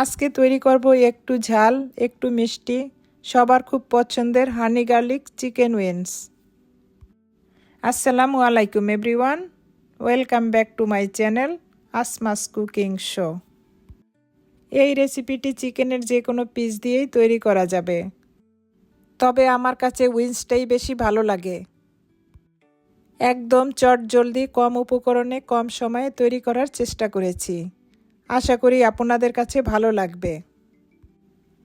আজকে তৈরি করব একটু ঝাল একটু মিষ্টি সবার খুব পছন্দের হানি গার্লিক চিকেন উইংস। আসসালামু আলাইকুম everyone, welcome back to my channel আসমাস cooking show. এই রেসিপিটি চিকেনের যে কোনো পিস দিয়েই তৈরি করা যাবে, তবে আমার কাছে উইংসটাই বেশি ভালো লাগে। একদম চটজলদি কম উপকরণে কম সময়ে তৈরি করার চেষ্টা করেছি। আশা করি আপনাদের কাছে ভালো লাগবে।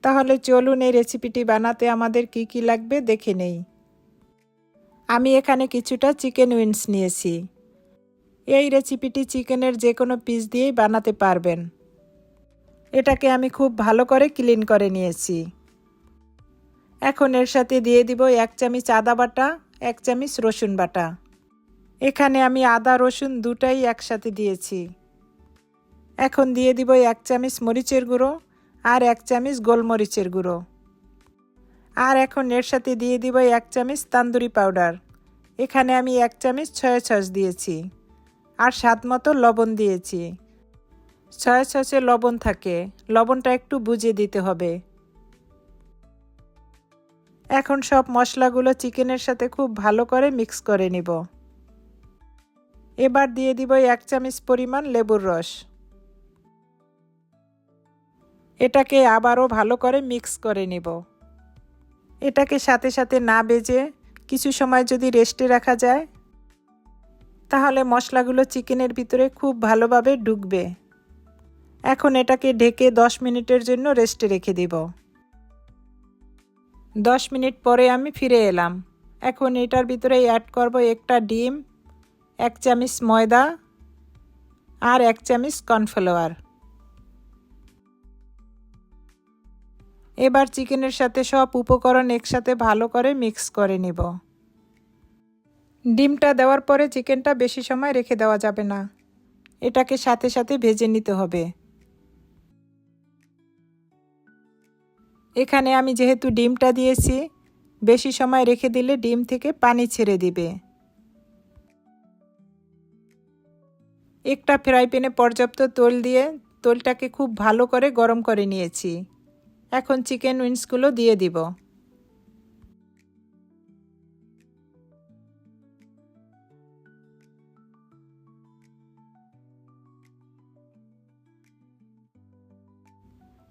তাহলে চলুন এই রেসিপিটি বানাতে আমাদের কি কি লাগবে দেখে নেই। আমি এখানে কিছুটা চিকেন উইংস নিয়েছি। এই রেসিপিটি চিকেনের যে কোনো পিস দিয়েই বানাতে পারবেন। এটাকে আমি খুব ভালো করে ক্লিন করে নিয়েছি। এখন এর সাথে দিয়ে দিব 1 চামচ আদা বাটা, 1 চামচ রসুন বাটা। এখানে আমি আদা রসুন দুটাই একসাথে দিয়েছি। এখন দিয়ে দিব 1 চামচ মরিচের গুঁড়ো আর 1 চামচ গোলমরিচের গুঁড়ো। আর এখন এর সাথে দিয়ে দিব 1 চামচ তান্দুরি পাউডার। এখানে আমি 1 চামচ সয়া সস দিয়েছি আর স্বাদ মতো লবণ দিয়েছি। সয়া সসে লবণ থাকে, লবণটা একটু বুঝে দিতে হবে। এখন সব মশলাগুলো চিকেনের সাথে খুব ভালো করে মিক্স করে নিব। এবার দিয়ে দিব 1 চামচ পরিমাণ লেবুর রস। এটাকে আবারও ভালো করে মিক্স করে নিব। এটাকে সাথে সাথে না ভেজে কিছু সময় যদি রেস্টে রাখা যায়, তাহলে মশলাগুলো চিকেনের ভিতরে খুব ভালোভাবে ঢুকবে। এখন এটাকে ঢেকে 10 মিনিটের জন্য রেস্টে রেখে দিব। 10 মিনিট পরে আমি ফিরে এলাম। এখন এটার ভিতরে অ্যাড করব একটা ডিম, 1 চামচ ময়দা আর 1 চামচ কর্নফ্লাওয়ার। এবার চিকেনের সাথে সব উপকরণ একসাথে ভালো করে মিক্স করে নিব। ডিমটা দেওয়ার পরে চিকেনটা বেশি সময় রেখে দেওয়া যাবে না, এটাকে সাথে সাথে ভেজে নিতে হবে। এখানে আমি যেহেতু ডিমটা দিয়েছি, বেশি সময় রেখে দিলে ডিম থেকে পানি ছেড়ে দিবে। একটা ফ্রাই প্যানে পর্যাপ্ত তেল দিয়ে তেলটাকে খুব ভালো করে গরম করে নিয়েছি। এখন চিকেন উইংসগুলো দিয়ে দিব।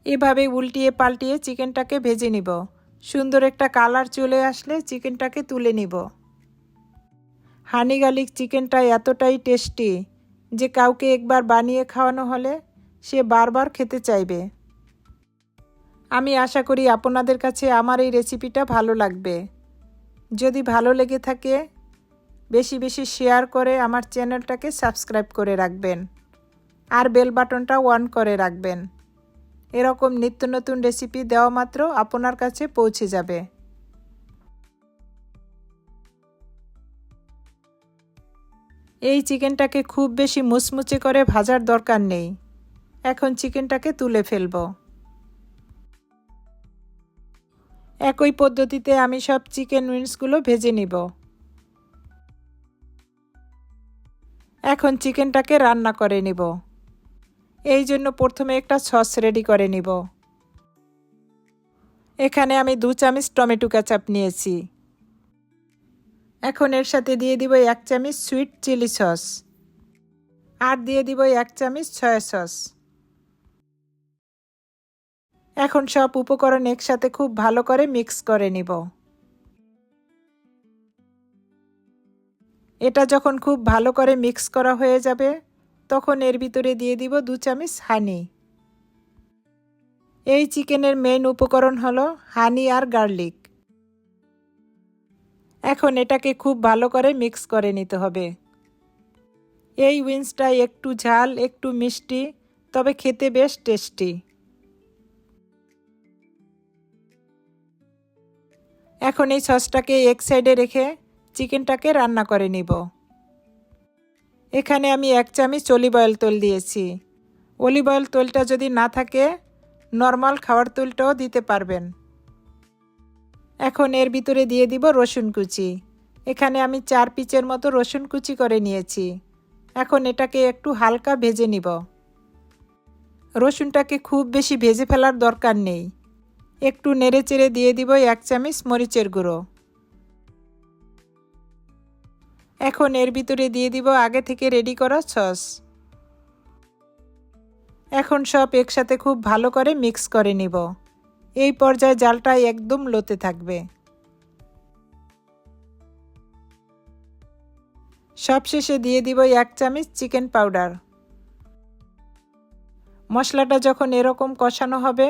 এভাবে উল্টিয়ে পাল্টিয়ে চিকেনটাকে ভেজে নিব। সুন্দর একটা কালার চলে আসলে চিকেনটাকে তুলে নিব। হানি গার্লিক চিকেনটা এতটাই টেস্টি যে কাউকে একবার বানিয়ে খাওয়ানো হলে সে বারবার খেতে চাইবে। আমি আশা করি আপনাদের কাছে আমার এই রেসিপিটা ভালো লাগবে। যদি ভালো লেগে থাকে বেশি বেশি শেয়ার করে আমার চ্যানেলটাকে সাবস্ক্রাইব করে রাখবেন আর বেল বাটনটা অন করে রাখবেন। এরকম নিত্য নতুন রেসিপি দেওয়া মাত্র আপনার কাছে পৌঁছে যাবে। এই চিকেনটাকে খুব বেশি মুচমুচে করে ভাজার দরকার নেই। এখন চিকেনটাকে তুলে ফেলব। একই পদ্ধতিতে আমি সব চিকেন উইংসগুলো ভেজে নিব। এখন চিকেনটাকে রান্না করে নিব। এই জন্য প্রথমে একটা সস রেডি করে নিব। এখানে আমি 2 চামচ টমেটো কেচাপ নিয়েছি। এখন এর সাথে দিয়ে দিব 1 চামচ সুইট চিলি সস আর দিয়ে দিব 1 চামচ সয়া সস। এখন সব উপকরণ একসাথে খুব ভালো করে মিক্স করে নিব। এটা যখন খুব ভালো করে মিক্স করা হয়ে যাবে, তখন এর ভিতরে দিয়ে দিব 2 চামচ হানি। এই চিকেনের মেইন উপকরণ হলো হানি আর গার্লিক। এখন এটাকে খুব ভালো করে মিক্স করে নিতে হবে। এই উইংসটা একটু ঝাল একটু মিষ্টি, তবে খেতে বেশ টেস্টি। এখন এই সসটাকে এক সাইডে রেখে চিকেনটাকে রান্না করে নিব। এখানে আমি 1 চামচ অলিভ অয়েল তেল দিয়েছি। অলিভ অয়েল তেলটা যদি না থাকে নর্মাল খাওয়ার তেলটাও দিতে পারবেন। এখন এর ভিতরে দিয়ে দিব রসুন কুচি। এখানে আমি 4 পিচের মতো রসুন কুচি করে নিয়েছি। এখন এটাকে একটু হালকা ভেজে নিব। রসুনটাকে খুব বেশি ভেজে ফেলার দরকার নেই। একটু নেড়েচেড়ে দিয়ে দিব 1 চামচ মরিচের গুঁড়ো। এখন এর ভিতরে দিয়ে দিব আগে থেকে রেডি করা সস। এখন সব একসাথে খুব ভালো করে মিক্স করে নিব। এই পর্যায়ে জালটা একদম লোতে থাকবে। সবশেষে দিয়ে দিব 1 চামচ চিকেন পাউডার। মশলাটা যখন এরকম কষানো হবে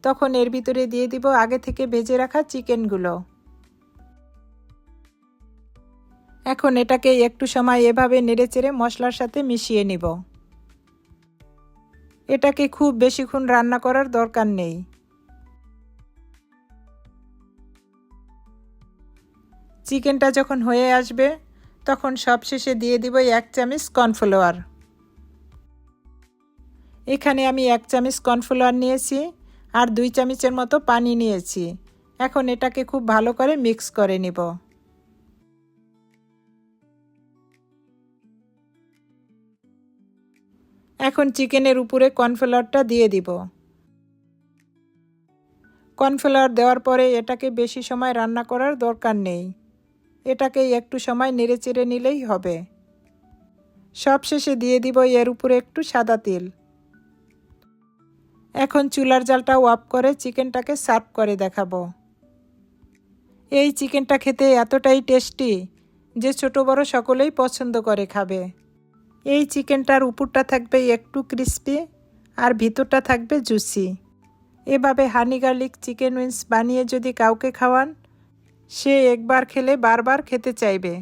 তখন এর ভিতরে দিয়ে দিব আগে থেকে ভেজে রাখা চিকেনগুলো। এখন এটাকে একটু সময় এভাবে নেড়েচেড়ে মশলার সাথে মিশিয়ে নিব। এটাকে খুব বেশিক্ষণ রান্না করার দরকার নেই। চিকেনটা যখন হয়ে আসবে তখন সবশেষে দিয়ে দিব 1 চামচ কর্নফ্লাওয়ার। এখানে আমি 1 চামচ কর্নফ্লাওয়ার নিয়েছি আর 2 চামচের মতো পানি নিয়েছি। এখন এটাকে খুব ভালো করে মিক্স করে নিব। এখন চিকেনের উপরে কর্নফ্লাওয়ারটা দিয়ে দিব। কর্নফ্লাওয়ার দেওয়ার পরে এটাকে বেশি সময় রান্না করার দরকার নেই। এটাকে একটু সময় নেড়েচেড়ে নিলেই হবে। সবশেষে দিয়ে দিব এর উপরে একটু সাদা তেল। এখন চুলার জালটা অফ করে চিকেনটাকে সার্ভ করে দেখাবো। এই চিকেনটা খেতে এতটাই টেস্টি যে ছোট বড় সকলেই পছন্দ করে খাবে। এই চিকেনটার উপরটা থাকবে একটু ক্রিস্পি আর ভিতরটা থাকবে জুসি। এভাবে হানি গার্লিক চিকেন উইংস বানিয়ে যদি কাউকে খাওয়ান, সে একবার খেলে বারবার খেতে চাইবে।